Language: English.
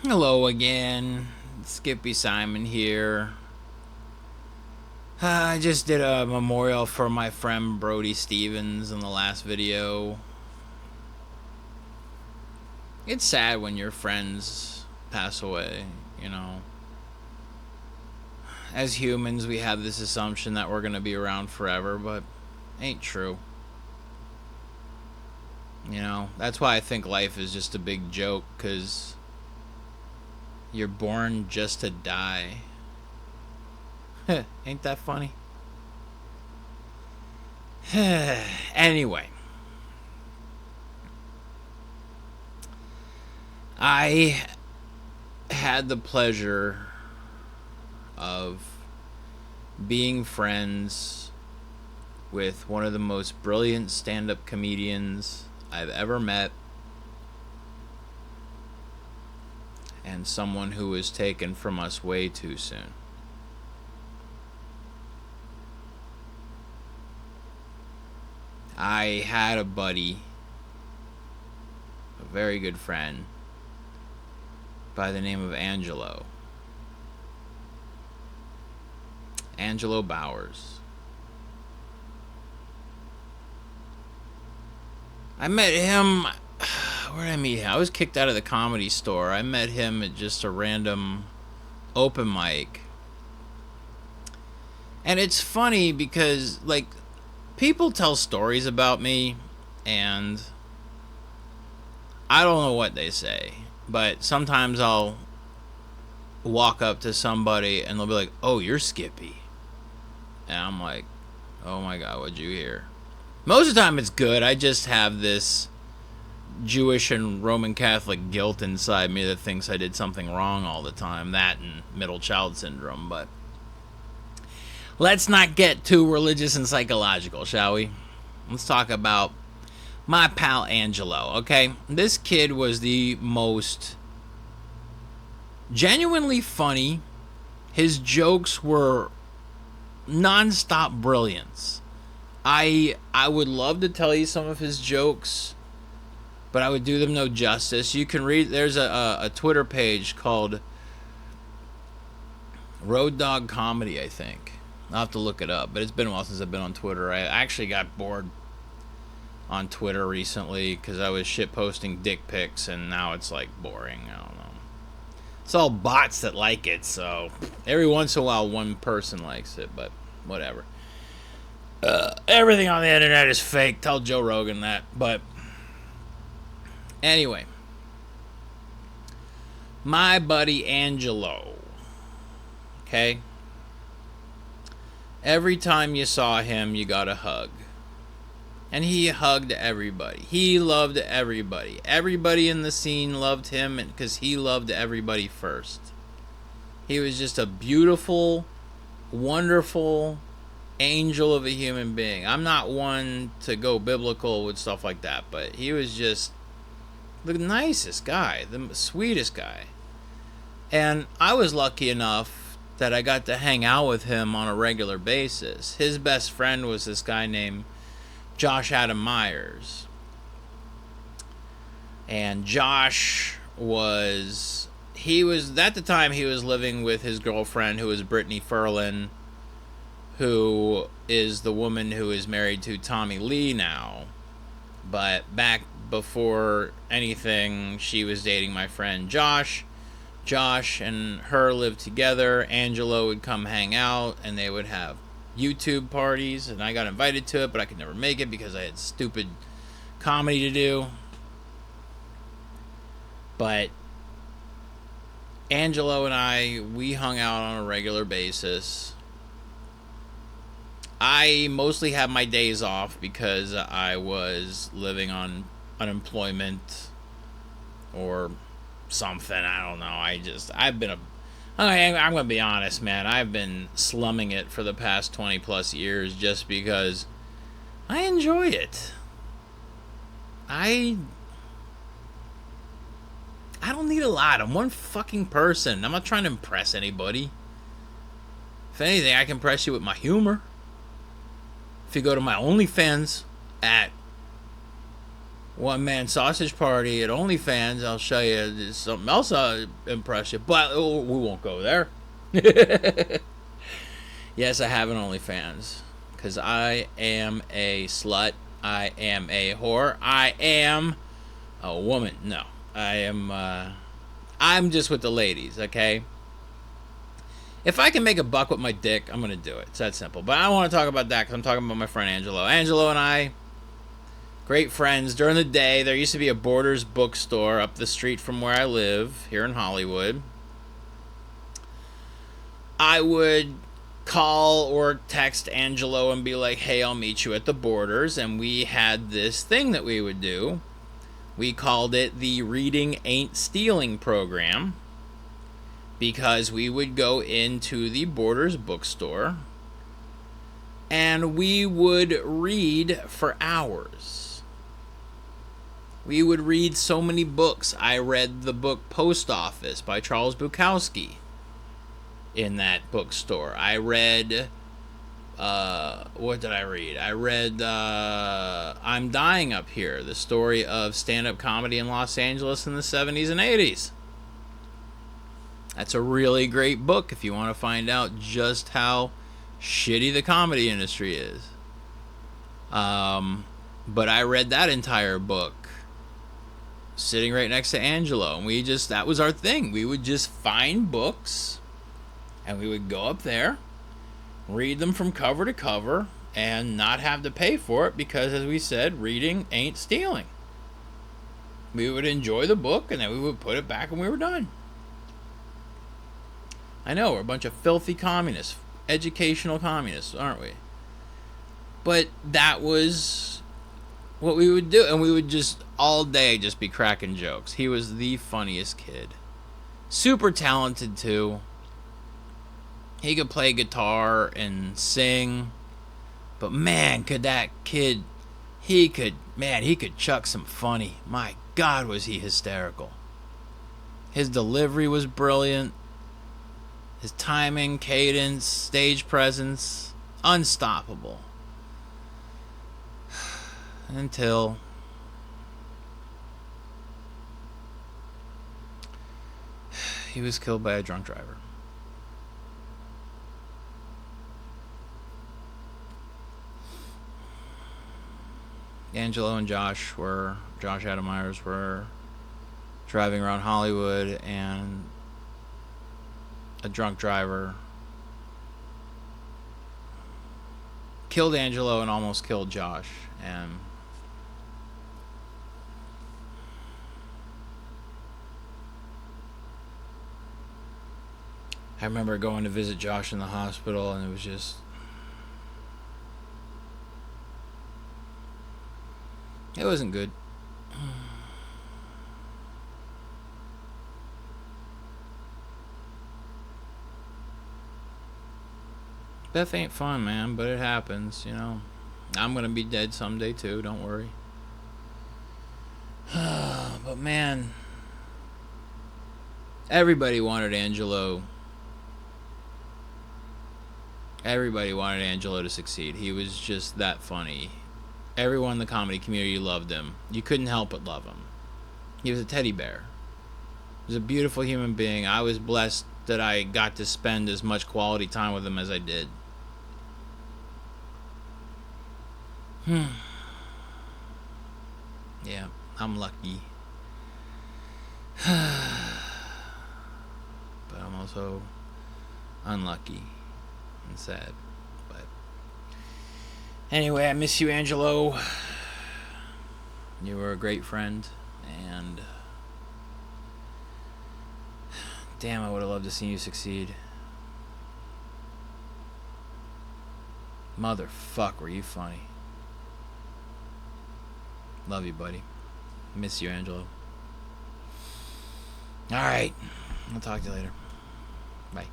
Hello again, Skippy Simon here. I just did a memorial for my friend Brody Stevens in the last video. It's sad when your friends pass away, you know. As humans, we have this assumption that we're going to be around forever, but ain't true. You know, that's why I think life is just a big joke, because you're born just to die. Ain't that funny? Anyway, I had the pleasure of being friends with one of the most brilliant stand-up comedians I've ever met, and someone who was taken from us way too soon. I had a buddy, a very good friend, by the name of Angelo Bowers. I met him, where did I meet him? I was kicked out of the Comedy Store. I met him at just a random open mic. And it's funny because, like, people tell stories about me, and I don't know what they say, but sometimes I'll walk up to somebody and they'll be like, "Oh, you're Skippy." And I'm like, "Oh my God, what'd you hear?" Most of the time it's good. I just have this Jewish and Roman Catholic guilt inside me that thinks I did something wrong all the time. That and middle child syndrome, but let's not get too religious and psychological, shall we? Let's talk about my pal Angelo, okay? This kid was the most genuinely funny. His jokes were non-stop brilliance. I would love to tell you some of his jokes, but I would do them no justice. You can read, there's a Twitter page called Road Dog Comedy, I think. I'll have to look it up, but it's been a while since I've been on Twitter. I actually got bored on Twitter recently because I was shit posting dick pics, and now it's like boring. I don't know. It's all bots that like it, so every once in a while one person likes it, but whatever. Everything on the internet is fake. Tell Joe Rogan that. But anyway, my buddy Angelo, okay? Every time you saw him, you got a hug. And he hugged everybody. He loved everybody. Everybody in the scene loved him because he loved everybody first. He was just a beautiful, wonderful angel of a human being. I'm not one to go biblical with stuff like that, but he was just the nicest guy, the sweetest guy. And I was lucky enough that I got to hang out with him on a regular basis. His best friend was this guy named Josh Adam Myers. And Josh was at the time he was living with his girlfriend, who was Brittany Ferlin, who is the woman who is married to Tommy Lee now. But back before anything, she was dating my friend Josh. Josh and her lived together. Angelo would come hang out, and they would have YouTube parties, and I got invited to it, but I could never make it because I had stupid comedy to do. But Angelo and I, we hung out on a regular basis. I mostly had my days off because I was living on unemployment or something. I don't know. I'm going to be honest, man. I've been slumming it for the past 20 plus years just because I enjoy it. I don't need a lot. I'm one fucking person. I'm not trying to impress anybody. If anything, I can impress you with my humor. If you go to my OnlyFans at one man sausage party at OnlyFans. I'll show you something else I'll impress you, but we won't go there. Yes, I have an OnlyFans because I am a slut. I am a whore. I am a woman. No, I am. I'm just with the ladies. Okay. If I can make a buck with my dick, I'm gonna do it. It's that simple. But I don't want to talk about that because I'm talking about my friend Angelo. Angelo and I, great friends. During the day, there used to be a Borders bookstore up the street from where I live here in Hollywood. I would call or text Angelo and be like, hey, I'll meet you at the Borders. And we had this thing that we would do. We called it the Reading Ain't Stealing program, because we would go into the Borders bookstore and we would read for hours. We would read so many books. I read the book Post Office by Charles Bukowski in that bookstore. I read, what did I read? I read I'm Dying Up Here, the story of stand-up comedy in Los Angeles in the 70s and 80s. That's a really great book if you want to find out just how shitty the comedy industry is. But I read that entire book sitting right next to Angelo, and that was our thing. We would just find books and we would go up there, read them from cover to cover, and not have to pay for it because, as we said, reading ain't stealing. We would enjoy the book and then we would put it back when we were done. I know, we're a bunch of filthy communists, educational communists, aren't we? But that was what we would do, and we would just all day just be cracking jokes. He was the funniest kid. Super talented, too. He could play guitar and sing, but man, could that kid, he could chuck some funny. My God, was he hysterical. His delivery was brilliant. His timing, cadence, stage presence, unstoppable. Until he was killed by a drunk driver. Angelo and Josh Adam Myers were driving around Hollywood, and a drunk driver killed Angelo and almost killed Josh. And I remember going to visit Josh in the hospital, and it was just, it wasn't good. Death ain't fun, man, but it happens, you know. I'm gonna be dead someday too, don't worry. But man, everybody wanted Angelo. Everybody wanted Angelo to succeed. He was just that funny. Everyone in the comedy community loved him. You couldn't help but love him. He was a teddy bear. He was a beautiful human being. I was blessed that I got to spend as much quality time with him as I did. Yeah, I'm lucky. But I'm also unlucky and sad. But anyway, I miss you, Angelo. You were a great friend, and damn, I would have loved to see you succeed. Motherfuck, were you funny. Love you, buddy. Miss you, Angelo. Alright. I'll talk to you later. Bye.